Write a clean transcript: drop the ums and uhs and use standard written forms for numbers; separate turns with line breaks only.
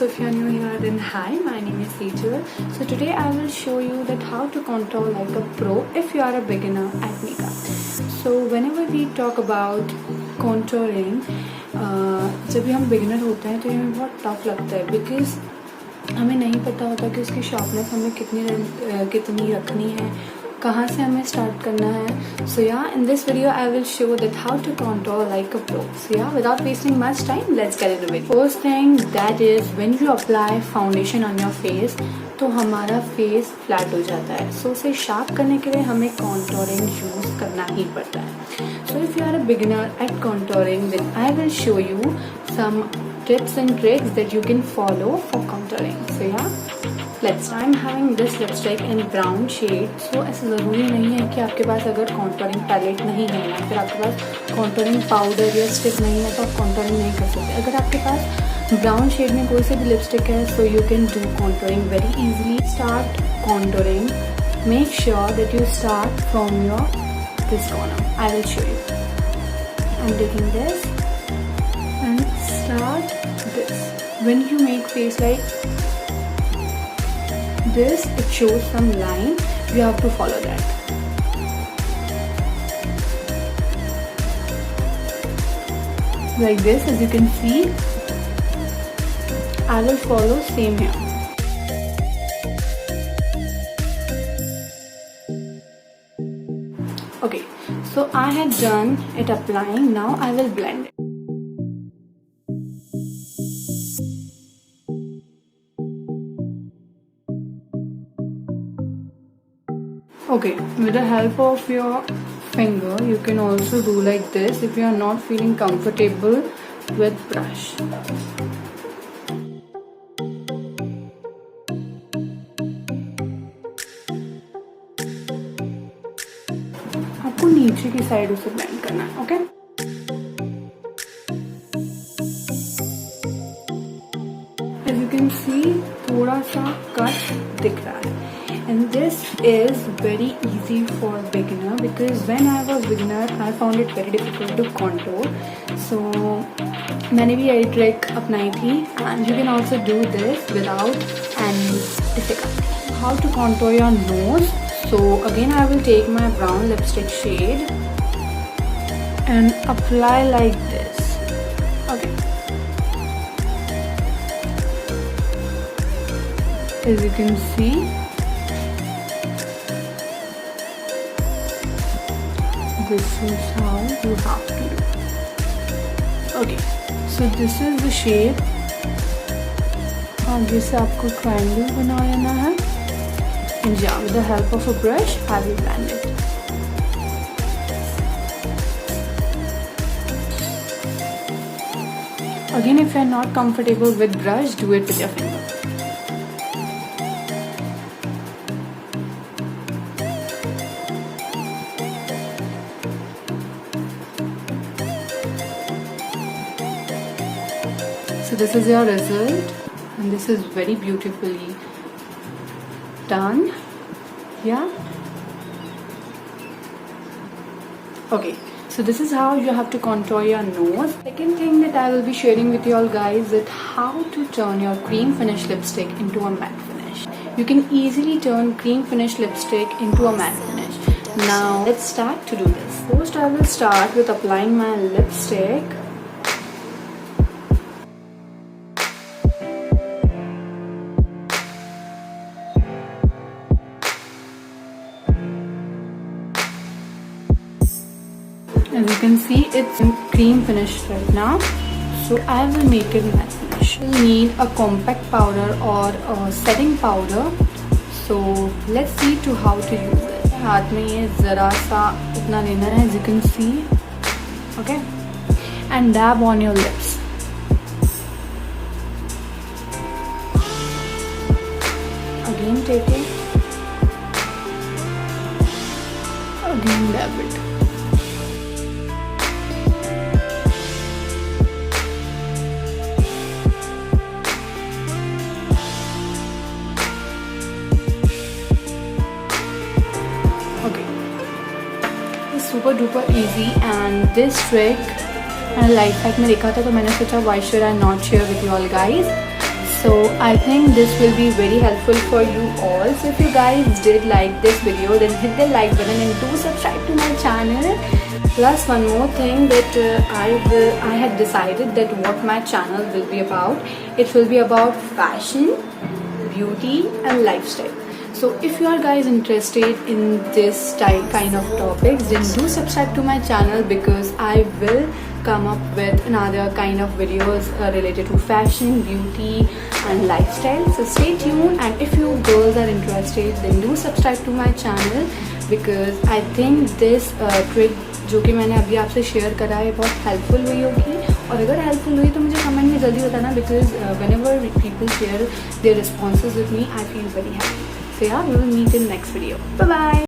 So if you're new here, then hi, my name is Sejal. So today I will show you that how to contour like a pro if you are a beginner at makeup. So whenever we talk about contouring, जब भी हम beginner होते हैं तो ये हमें बहुत tough लगता है because हमें नहीं पता होता कि उसकी sharpness हमें कितनी रखनी है, कहाँ से हमें start करना है. So yeah, in this video I will show that how to contour like a pro. So yeah, without wasting much time, let's get into it. First thing that is when you apply foundation on your face, तो हमारा face flat हो जाता है. सो उसे sharp करने के लिए हमें कॉन्टोरिंग यूज करना ही पड़ता है. So if you are a beginner at contouring, then I will show you some tips and tricks that you can follow for contouring. So yeah, I'm having this lipstick in brown shade. So ऐसा ज़रूरी नहीं है कि आपके पास अगर contouring palette नहीं है या फिर आपके पास contouring powder या stick नहीं है तो आप contouring नहीं कर सकते. अगर आपके पास brown shade में कोई से भी lipstick है, so you can do contouring very easily. Start contouring. Make sure that you start from this corner. I will show you. I'm taking this and start this. When you make face like this, it shows some line. You have to follow that. Like this, as you can see, I will follow same here. Okay, so I had done it applying. Now I will blend it. Okay, with the help of your finger, you can also do like this if you are not feeling comfortable with brush. आपको नीचे की side उसे blend करना है, okay? As you can see, थोड़ा सा cut दिख रहा है. And this is very easy for beginner because when I was beginner, I found it very difficult to contour. So मैंने भी यही trick अपनाई थी, and you can also do this without any difficulty. How to contour your nose? So again, I will take my brown lipstick shade and apply like this. Okay. As you can see, this is how you have to do. Okay, so this is the shape. आगे से आपको triangle बना लेना है. And yeah, with the help of a brush, I will blend it. Again, if you are not comfortable with brush, do it with your finger. So this is your result, and this is very beautifully done. Yeah. Okay, so this is how you have to contour your nose. Second thing that I will be sharing with you all guys is how to turn your cream finish lipstick into a matte finish. You can easily turn cream finish lipstick into a matte finish. Now let's start to do this. First I will start with applying my lipstick. As you can see, it's cream finish right now, so I will make it matte finish. You will need a compact powder or a setting powder. So let's see to how to use it. हाथ में ये ज़रा सा इतना लेना है, as you can see, okay, and dab on your lips. Again take it, again dab it. super duper easy, and this trick मैंने life hack में देखा था तो मैंने सोचा why should I not share with you all guys. So I think this will be very helpful for you all. So if you guys did like this video, then hit the like button and do subscribe to my channel. Plus one more thing that I had decided that what my channel will be about. It will be about fashion, beauty and lifestyle. So if you are guys interested in this kind of topics, then do subscribe to my channel, because I will come up with another kind of videos related to fashion, beauty and lifestyle. So stay tuned, and if you girls are interested, then do subscribe to my channel, because I think this trick जो कि मैंने अभी आपसे share करा है बहुत helpful हुई होगी. और अगर हेल्पफुल हुई तो मुझे कमेंट में जल्दी बताना, because whenever people share their responses with me, I feel very happy. So yeah, we will meet in next video. Bye bye.